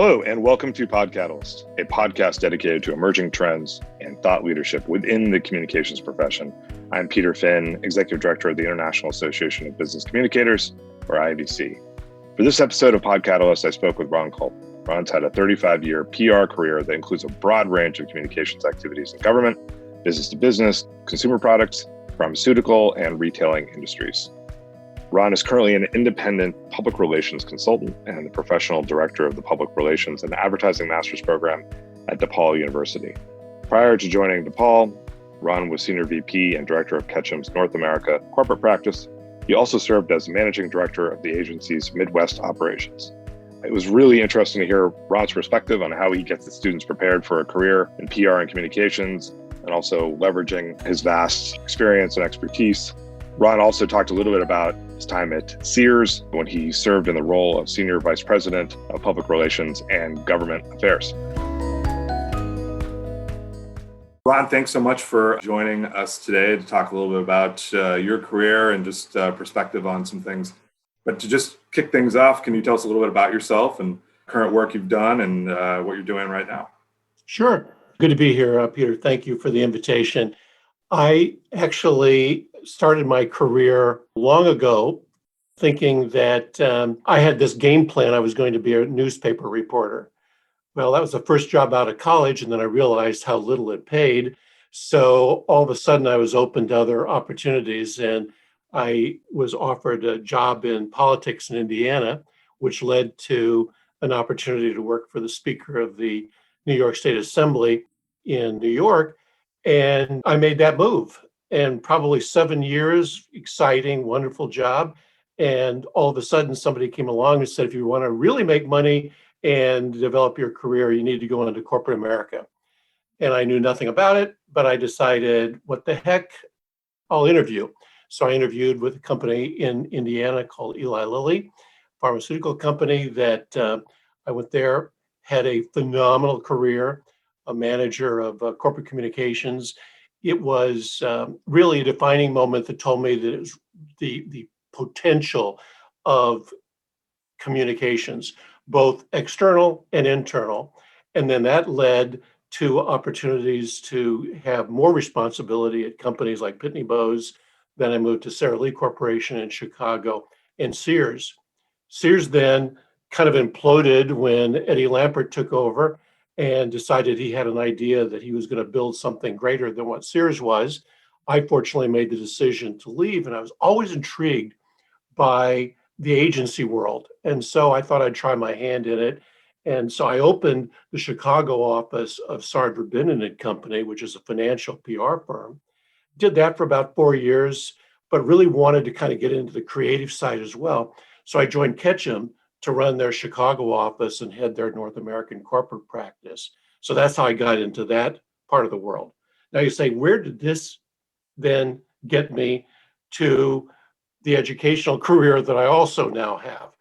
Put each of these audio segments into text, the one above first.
Hello, and welcome to PodCatalyst, a podcast dedicated to emerging trends and thought leadership within the communications profession. I'm Peter Finn, Executive Director of the International Association of Business Communicators, or IABC. For this episode of PodCatalyst, I spoke with Ron Culp. Ron's had a 35-year PR career that includes a broad range of communications activities in government, business to business, consumer products, pharmaceutical, and retailing industries. Ron is currently an independent public relations consultant and the professional director of the Public Relations and Advertising Master's Program at DePaul University. Prior to joining DePaul, Ron was Senior VP and Director of Ketchum's North America corporate practice. He also served as Managing Director of the agency's Midwest operations. It was really interesting to hear Ron's perspective on how he gets his students prepared for a career in PR and communications, and also leveraging his vast experience and expertise. Ron also talked a little bit about his time at Sears when he served in the role of Senior Vice President of Public Relations and Government Affairs. Ron, thanks so much for joining us today to talk a little bit about your career and just perspective on some things. But to just kick things off, can you tell us a little bit about yourself and current work you've done and what you're doing right now? Sure. Good to be here, Peter. Thank you for the invitation. I actually started my career long ago thinking that I had this game plan. I was going to be a newspaper reporter. Well, that was the first job out of college, and then I realized how little it paid. So all of a sudden I was open to other opportunities, and I was offered a job in politics in Indiana, which led to an opportunity to work for the Speaker of the New York State Assembly in New York. And I made that move, and probably 7 years, exciting, wonderful job. And all of a sudden somebody came along and said, if you want to really make money and develop your career, you need to go into corporate America. And I knew nothing about it, but I decided, what the heck, I'll interview. So I interviewed with a company in Indiana called Eli Lilly, pharmaceutical company that I went there, had a phenomenal career, a manager of corporate communications. It was really a defining moment that told me that it was the potential of communications, both external and internal. And then that led to opportunities to have more responsibility at companies like Pitney Bowes. Then I moved to Sara Lee Corporation in Chicago and Sears. Sears then kind of imploded when Eddie Lampert took over and decided he had an idea that he was going to build something greater than what Sears was. I fortunately made the decision to leave, and I was always intrigued by the agency world. And so I thought I'd try my hand in it. And so I opened the Chicago office of Sard Verbinnen and Company, which is a financial PR firm. Did that for about 4 years, but really wanted to kind of get into the creative side as well. So I joined Ketchum to run their Chicago office and head their North American corporate practice. So that's how I got into that part of the world. Now you say, where did this then get me to the educational career that I also now have?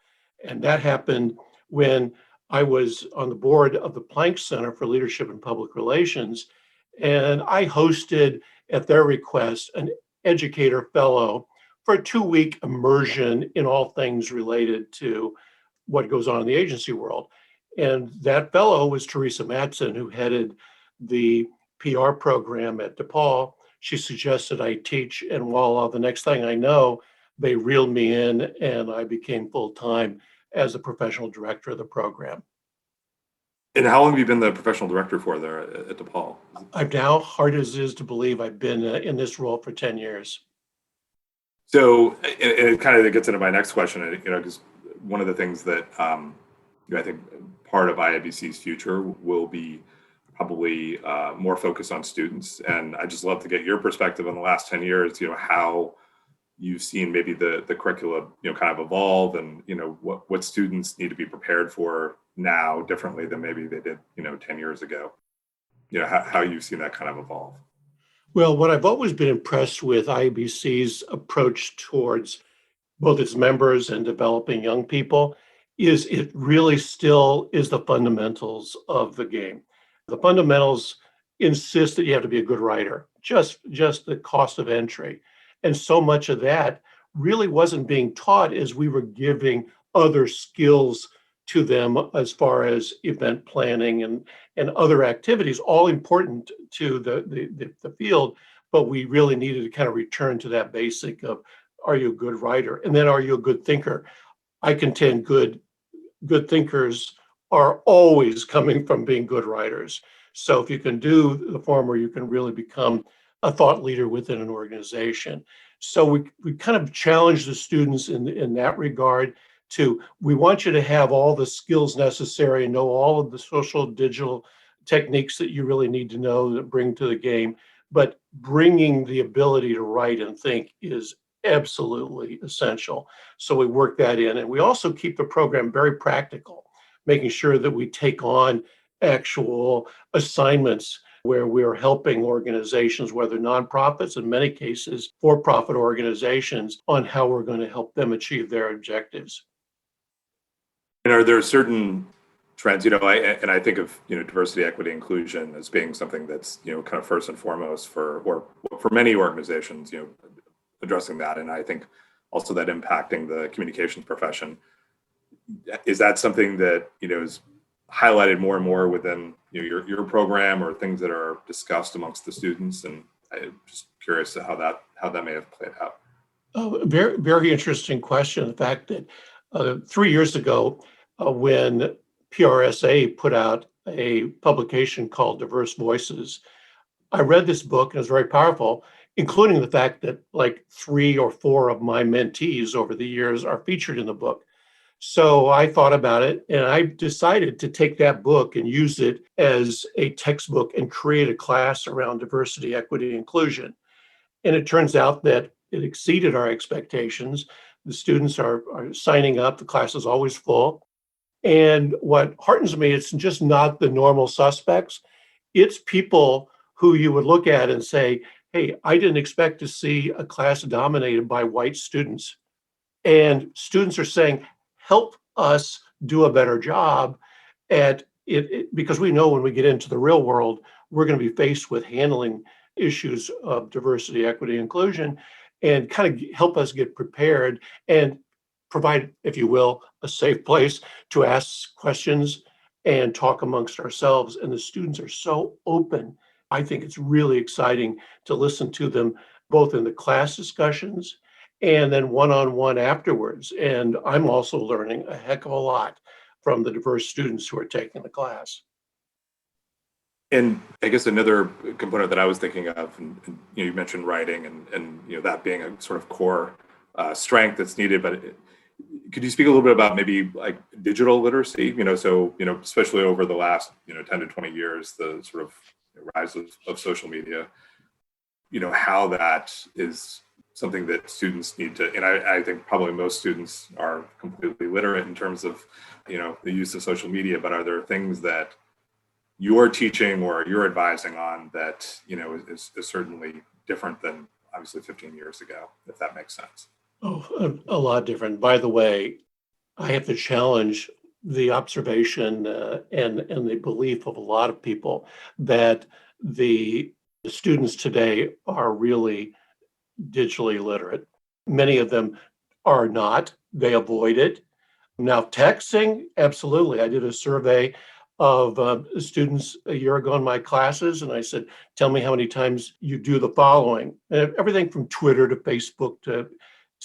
And that happened when I was on the board of the Planck Center for Leadership and Public Relations, and I hosted, at their request, an educator fellow for a 2-week immersion in all things related to what goes on in the agency world. And that fellow was Teresa Matson, who headed the PR program at DePaul. She suggested I teach, and voila, the next thing I know, they reeled me in and I became full-time as a professional director of the program. And how long have you been the professional director for there at DePaul? I've now, hard as it is to believe, I've been in this role for 10 years. So, and it kind of gets into my next question, because one of the things that I think part of IABC's future will be probably more focused on students. And I just love to get your perspective on the last 10 years, how you've seen maybe the curriculum, kind of evolve, and, what students need to be prepared for now differently than maybe they did, 10 years ago. How you've seen that kind of evolve. Well, what I've always been impressed with IABC's approach towards both its members and developing young people is it really still is the fundamentals of the game. The fundamentals insist that you have to be a good writer, just the cost of entry. And so much of that really wasn't being taught as we were giving other skills to them as far as event planning and other activities, all important to the field. But we really needed to kind of return to that basic of, are you a good writer? And then, are you a good thinker? I contend good thinkers are always coming from being good writers. So if you can do the former, you can really become a thought leader within an organization. So we kind of challenge the students in that regard to, we want you to have all the skills necessary and know all of the social digital techniques that you really need to know that bring to the game. But bringing the ability to write and think is absolutely essential. So we work that in. And we also keep the program very practical, making sure that we take on actual assignments where we're helping organizations, whether nonprofits, in many cases, for-profit organizations, on how we're going to help them achieve their objectives. And are there certain trends, I think of, diversity, equity, inclusion as being something that's, kind of first and foremost for many organizations, addressing that. And I think also that impacting the communications profession. Is that something that, is highlighted more and more within your program, or things that are discussed amongst the students? And I'm just curious to how that may have played out. Oh, very, very interesting question. The fact that 3 years ago, when PRSA put out a publication called Diverse Voices, I read this book and it was very powerful, including the fact that like 3 or 4 of my mentees over the years are featured in the book. So I thought about it, and I decided to take that book and use it as a textbook and create a class around diversity, equity, inclusion. And it turns out that it exceeded our expectations. The students are signing up. The class is always full. And what heartens me, it's just not the normal suspects. It's people who you would look at and say, hey, I didn't expect to see a class dominated by white students. And students are saying, help us do a better job at it, because we know when we get into the real world, we're going to be faced with handling issues of diversity, equity, inclusion, and kind of help us get prepared and provide, if you will, a safe place to ask questions and talk amongst ourselves. And the students are so open. I think it's really exciting to listen to them, both in the class discussions and then one-on-one afterwards. And I'm also learning a heck of a lot from the diverse students who are taking the class. And I guess another component that I was thinking of, and you mentioned writing and that being a sort of core strength that's needed, but could you speak a little bit about maybe like digital literacy? So especially over the last 10 to 20 years, the sort of rise of social media, how that is something that students need to, and I think probably most students are completely literate in terms of, the use of social media, but are there things that you're teaching or you're advising on that, is certainly different than obviously 15 years ago, if that makes sense? Oh, a lot different. By the way, I have to challenge the observation and the belief of a lot of people that the students today are really digitally literate. Many of them are not. They avoid it. Now, texting, absolutely. I did a survey of students a year ago in my classes, and I said, tell me how many times you do the following. And everything from Twitter to Facebook to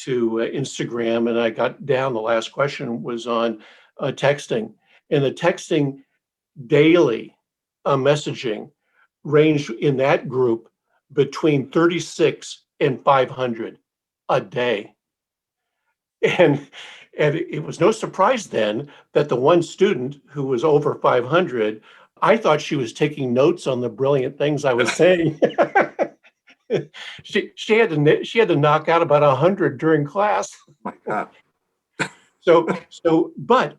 Instagram. And I got down, the last question was on texting. And the texting daily messaging ranged in that group between 36 and 500 a day. And it was no surprise then that the one student who was over 500, I thought she was taking notes on the brilliant things I was saying. She had to knock out about 100 during class. Oh my God. But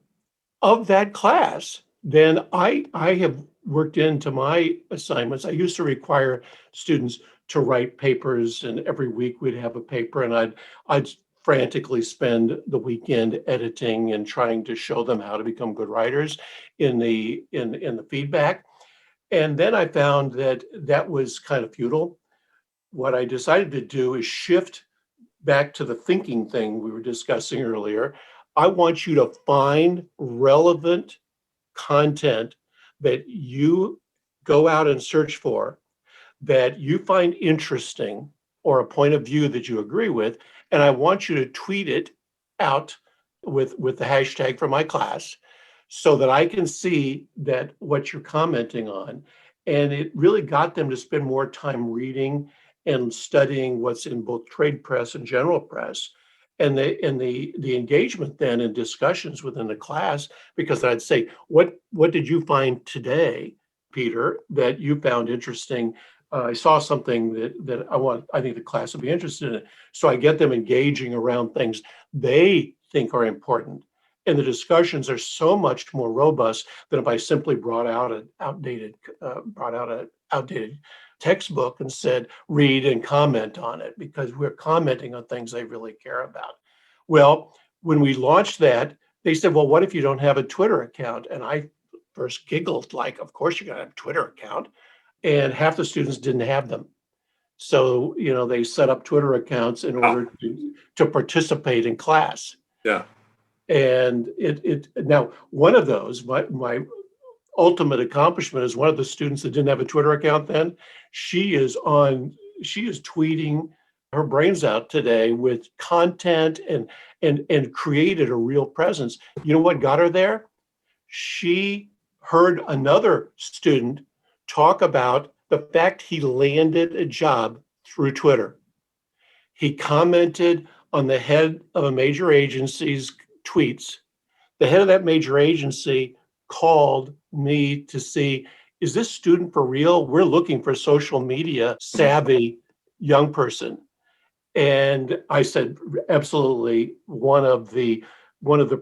of that class, then I have worked into my assignments. I used to require students to write papers, and every week we'd have a paper, and I'd frantically spend the weekend editing and trying to show them how to become good writers in the feedback. And then I found that was kind of futile. What I decided to do is shift back to the thinking thing we were discussing earlier. I want you to find relevant content that you go out and search for, that you find interesting, or a point of view that you agree with, and I want you to tweet it out with the hashtag for my class so that I can see that what you're commenting on. And it really got them to spend more time reading and studying what's in both trade press and general press. And the engagement then in discussions within the class, because I'd say, what did you find today, Peter, that you found interesting? I saw something that I think the class would be interested in. So I get them engaging around things they think are important. And the discussions are so much more robust than if I simply brought out an outdated textbook and said, read and comment on it, because we're commenting on things they really care about. Well, when we launched that, they said, well, what if you don't have a Twitter account? And I first giggled, like, of course you're going to have a Twitter account. And half the students didn't have them. So, they set up Twitter accounts in order to participate in class. Yeah. And now one of those, my ultimate accomplishment is one of the students that didn't have a Twitter account then, she is tweeting her brains out today with content and created a real presence. You know what got her there? She heard another student talk about the fact he landed a job through Twitter. He commented on the head of a major agency's tweets. The head of that major agency called me to see, is this student for real? We're looking for social media savvy young person. And I said, absolutely, one of the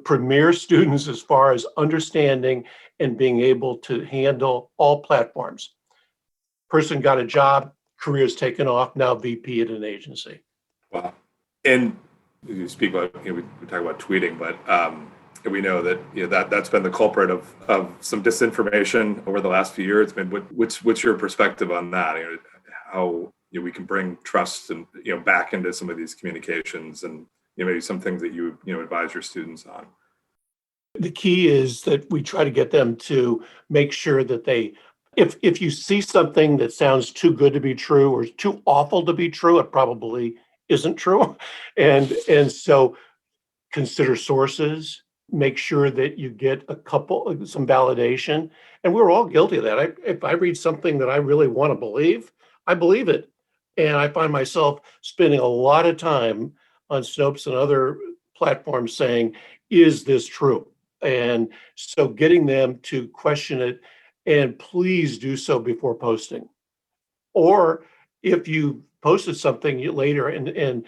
premier students as far as understanding and being able to handle all platforms. Person got a job, career's taken off, now VP at an agency. Wow. And you speak about, we talk about tweeting, but we know that that's been the culprit of some disinformation over the last few years. What's your perspective on that? How we can bring trust and back into some of these communications, and maybe some things that you advise your students on. The key is that we try to get them to make sure that if you see something that sounds too good to be true or too awful to be true, it probably isn't true. And so consider sources, make sure that you get some validation. And we're all guilty of that. If I read something that I really want to believe, I believe it. And I find myself spending a lot of time on Snopes and other platforms saying, is this true? And so getting them to question it, and please do so before posting. Or if you posted something later, and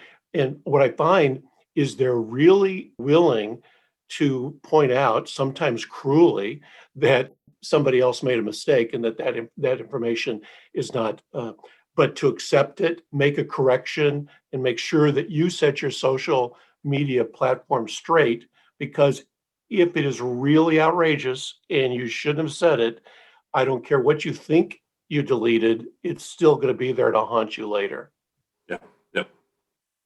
what I find is they're really willing to point out, sometimes cruelly, that somebody else made a mistake and that information is not, but to accept it, make a correction, and make sure that you set your social media platform straight, because if it is really outrageous and you shouldn't have said it, I don't care what you think you deleted, it's still going to be there to haunt you later. Yeah. Yep.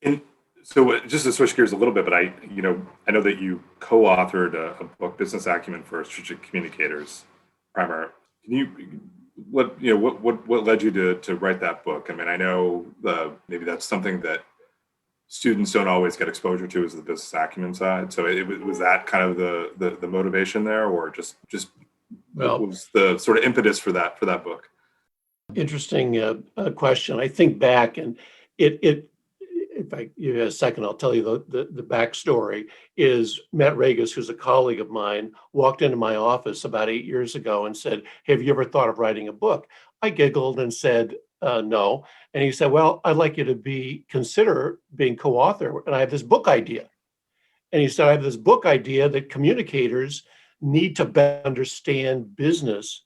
And so just to switch gears a little bit, but I know that you co-authored a book, Business Acumen for Strategic Communicators, primer. What led you to write that book? I mean, I know maybe that's something that students don't always get exposure to, is the business acumen side. So was that kind of the motivation there, or just what was the sort of impetus for that book? Interesting question. I think back, and if I give you a second, I'll tell you the backstory. Is Matt Regas, who's a colleague of mine, walked into my office about 8 years ago and said, have you ever thought of writing a book? I giggled and said, no. And he said, well, I'd like you to consider being co-author, and I have this book idea. And he said, I have this book idea that communicators need to better understand business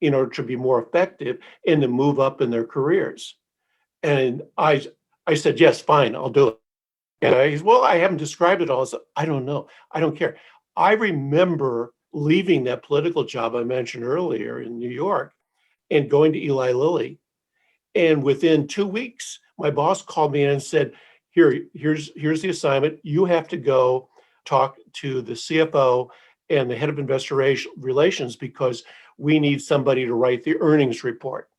in order to be more effective and to move up in their careers. And I said, yes, fine, I'll do it. And he said, well, I haven't described it all. I said, I don't know. I don't care. I remember leaving that political job I mentioned earlier in New York and going to Eli Lilly. And within 2 weeks, my boss called me in and said, here's the assignment. You have to go talk to the CFO and the head of investor relations because we need somebody to write the earnings report.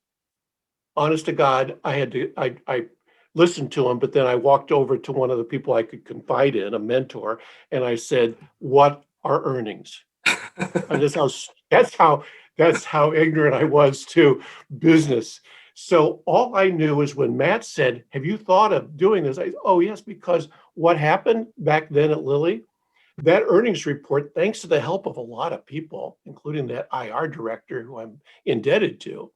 Honest to God, I listened to him, but then I walked over to one of the people I could confide in, a mentor, and I said, "What are earnings?" And that's how ignorant I was to business. So all I knew was when Matt said, "Have you thought of doing this?" "Oh yes," because what happened back then at Lilly, that earnings report, thanks to the help of a lot of people, including that IR director who I'm indebted to,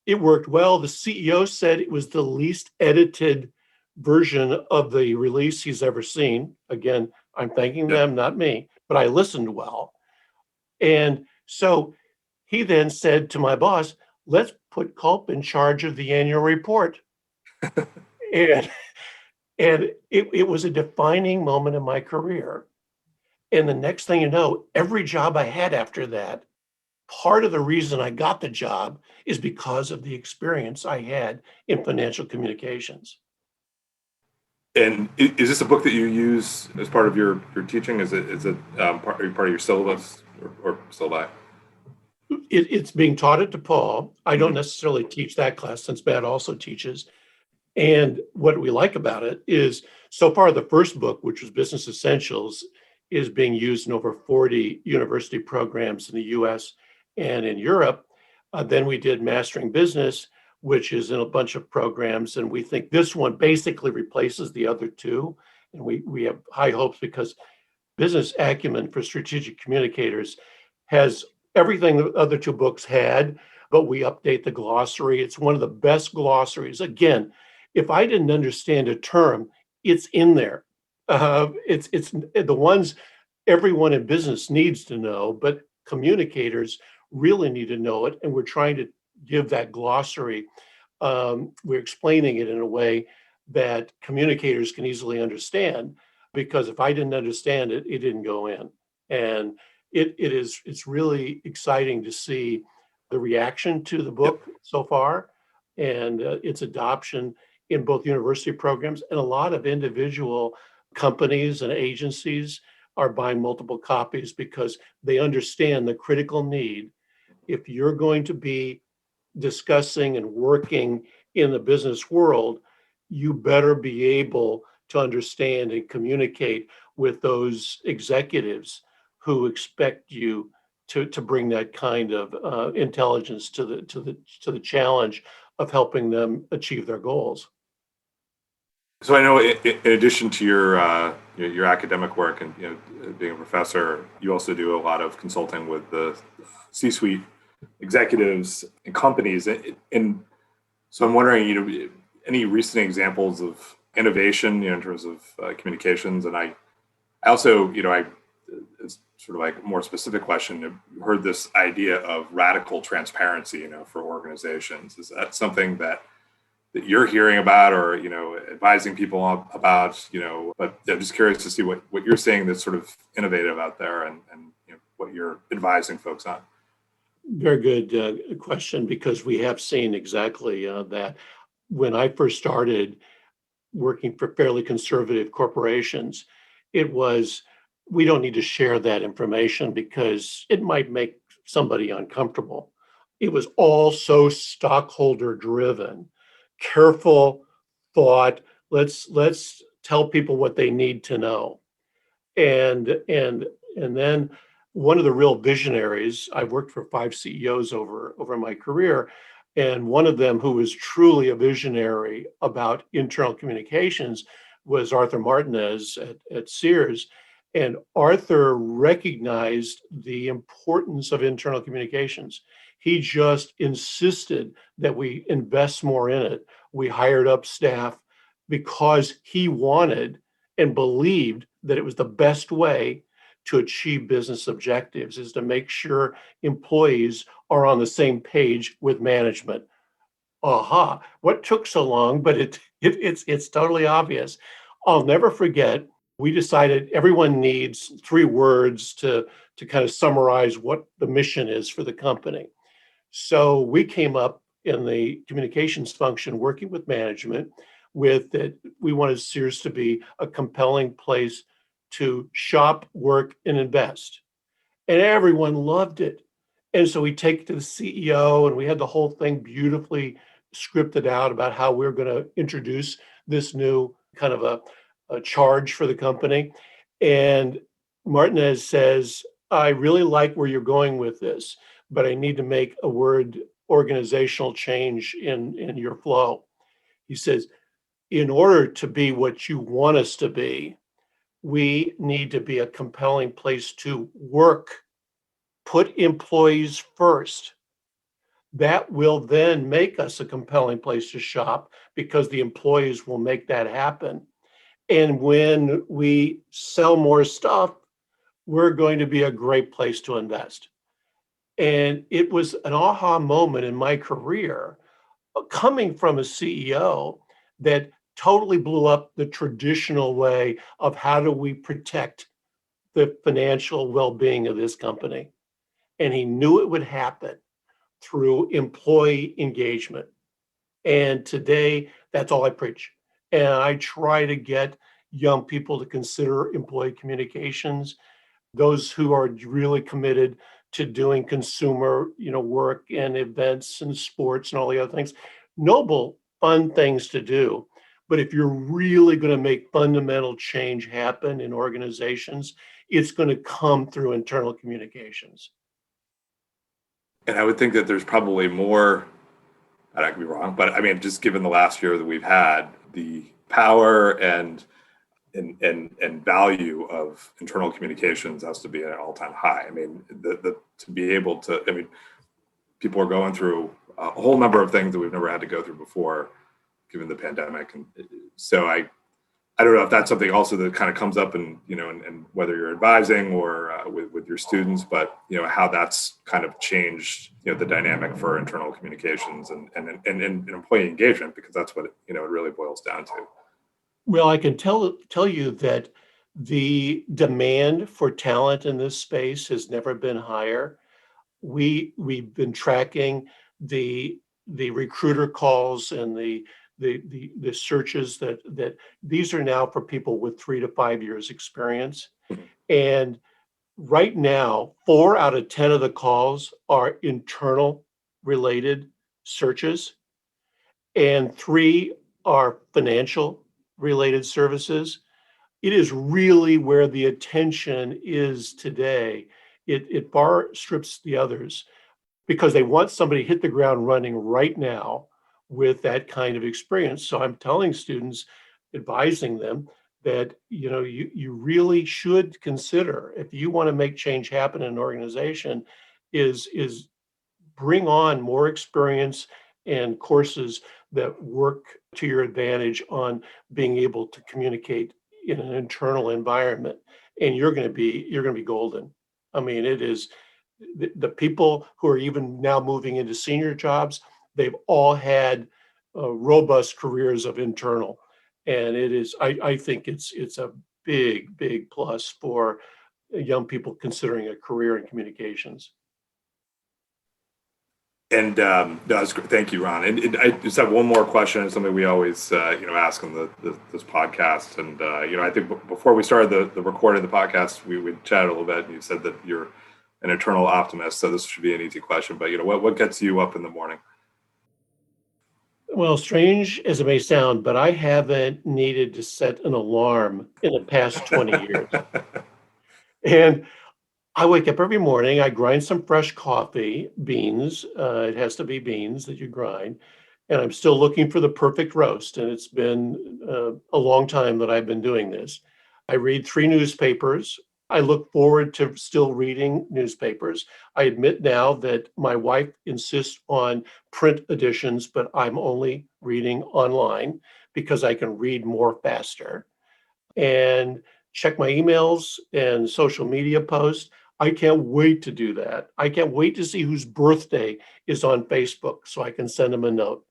it worked well. The CEO said it was the least edited version of the release he's ever seen. Again, I'm thanking them, not me, but I listened well. And so he then said to my boss, "Let's put Culp in charge of the annual report." and it was a defining moment in my career. And the next thing you know, every job I had after that, part of the reason I got the job is because of the experience I had in financial communications. And is this a book that you use as part of your teaching? Is it part of your syllabus or syllabi? It's being taught at DePaul. I don't necessarily teach that class since Matt also teaches. And what we like about it is so far the first book, which was Business Essentials, is being used in over 40 university programs in the US and in Europe. Then we did Mastering Business, which is in a bunch of programs. And we think this one basically replaces the other two. And we have high hopes because Business Acumen for Strategic Communicators has everything the other two books had, but we update the glossary. It's one of the best glossaries. Again, if I didn't understand a term, it's in there. It's the ones everyone in business needs to know, but communicators really need to know it. And we're trying to give that glossary. We're explaining it in a way that communicators can easily understand, because if I didn't understand it, it didn't go in. And it's really exciting to see the reaction to the book so far and its adoption in both university programs, and a lot of individual companies and agencies are buying multiple copies because they understand the critical need. If you're going to be discussing and working in the business world, you better be able to understand and communicate with those executives who expect you to bring that kind of intelligence to the challenge of helping them achieve their goals. So I know, in addition to your academic work and being a professor, you also do a lot of consulting with the C-suite executives and companies. And so I'm wondering, any recent examples of innovation, in terms of communications. And I also, it's sort of like a more specific question, heard this idea of radical transparency, for organizations. Is that something that you're hearing about or, advising people about, but I'm just curious to see what you're seeing that's sort of innovative out there and what you're advising folks on. Very good question, because we have seen exactly that. When I first started working for fairly conservative corporations, it was, we don't need to share that information because it might make somebody uncomfortable. It was all so stockholder driven, careful thought. Let's tell people what they need to know. And then one of the real visionaries, I've worked for 5 CEOs over my career, and one of them who was truly a visionary about internal communications was Arthur Martinez at Sears. And Arthur recognized the importance of internal communications. He just insisted that we invest more in it. We hired up staff because he wanted and believed that it was the best way to achieve business objectives, is to make sure employees are on the same page with management. Aha, what took so long, but it's totally obvious. I'll never forget, we decided everyone needs 3 words to kind of summarize what the mission is for the company. So we came up in the communications function, working with management, with that we wanted Sears to be a compelling place to shop, work, and invest. And everyone loved it. And so we take it to the CEO, and we had the whole thing beautifully scripted out about how we're going to introduce this new kind of a charge for the company. And Martinez says, I really like where you're going with this, but I need to make a word organizational change in your flow. He says, in order to be what you want us to be, we need to be a compelling place to work. Put employees first. That will then make us a compelling place to shop because the employees will make that happen. And when we sell more stuff, we're going to be a great place to invest. And it was an aha moment in my career, coming from a CEO that totally blew up the traditional way of how do we protect the financial well-being of this company. And he knew it would happen through employee engagement. And today, that's all I preach. And I try to get young people to consider employee communications, those who are really committed to doing consumer, work and events and sports and all the other things. Noble, fun things to do. But if you're really going to make fundamental change happen in organizations, it's going to come through internal communications. And I would think that there's probably more, and I could be wrong, but I mean, just given the last year that we've had, the power and value of internal communications has to be at an all-time high. I mean, to be able to, I mean, people are going through a whole number of things that we've never had to go through before, given the pandemic. And so I don't know if that's something also that kind of comes up in, and whether you're advising or with your students, but, how that's kind of changed, the dynamic for internal communications and employee engagement, because that's what, it really boils down to. Well, I can tell you that the demand for talent in this space has never been higher. We've been tracking the recruiter calls and the searches that these are now for people with 3 to 5 years experience. And right now, 4 out of 10 of the calls are internal related searches, and 3 are financial related services. It is really where the attention is today. It far strips the others because they want somebody to hit the ground running right now with that kind of experience. So I'm telling students, advising them that you really should consider, if you want to make change happen in an organization, is bring on more experience and courses that work to your advantage on being able to communicate in an internal environment, and you're going to be golden. I mean, it is the people who are even now moving into senior jobs, they've all had robust careers of internal, and it is. I think it's a big plus for young people considering a career in communications. And that's great. Thank you, Ron. And I just have one more question. It's something we always, ask on this podcast. And I think before we started the recording of the podcast, we would chat a little bit, and you said that you're an eternal optimist. So this should be an easy question. But what gets you up in the morning? Well, strange as it may sound, but I haven't needed to set an alarm in the past 20 years. And I wake up every morning, I grind some fresh coffee, beans. It has to be beans that you grind. And I'm still looking for the perfect roast. And it's been a long time that I've been doing this. I read 3 newspapers. I look forward to still reading newspapers. I admit now that my wife insists on print editions, but I'm only reading online because I can read more faster. And check my emails and social media posts. I can't wait to do that. I can't wait to see whose birthday is on Facebook so I can send them a note.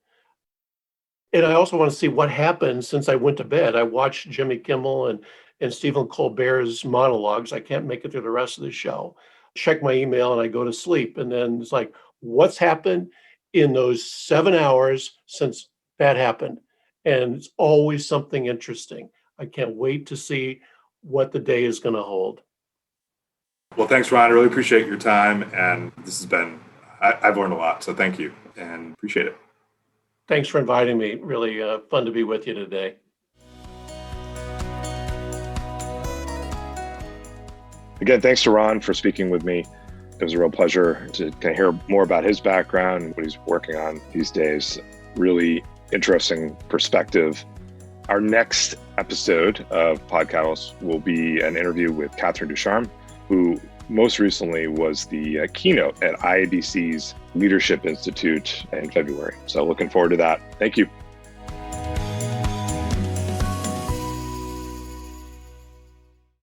And I also want to see what happened since I went to bed. I watched Jimmy Kimmel and Stephen Colbert's monologues. I can't make it through the rest of the show. Check my email and I go to sleep. And then it's like, what's happened in those 7 hours since that happened? And it's always something interesting. I can't wait to see what the day is going to hold. Well, thanks, Ron. I really appreciate your time. And this has been, I've learned a lot. So thank you and appreciate it. Thanks for inviting me. Really fun to be with you today. Again, thanks to Ron for speaking with me. It was a real pleasure to kind of hear more about his background and what he's working on these days. Really interesting perspective. Our next episode of PodCatalyst will be an interview with Catherine Ducharme, who most recently was the keynote at IABC's Leadership Institute in February. So looking forward to that. Thank you.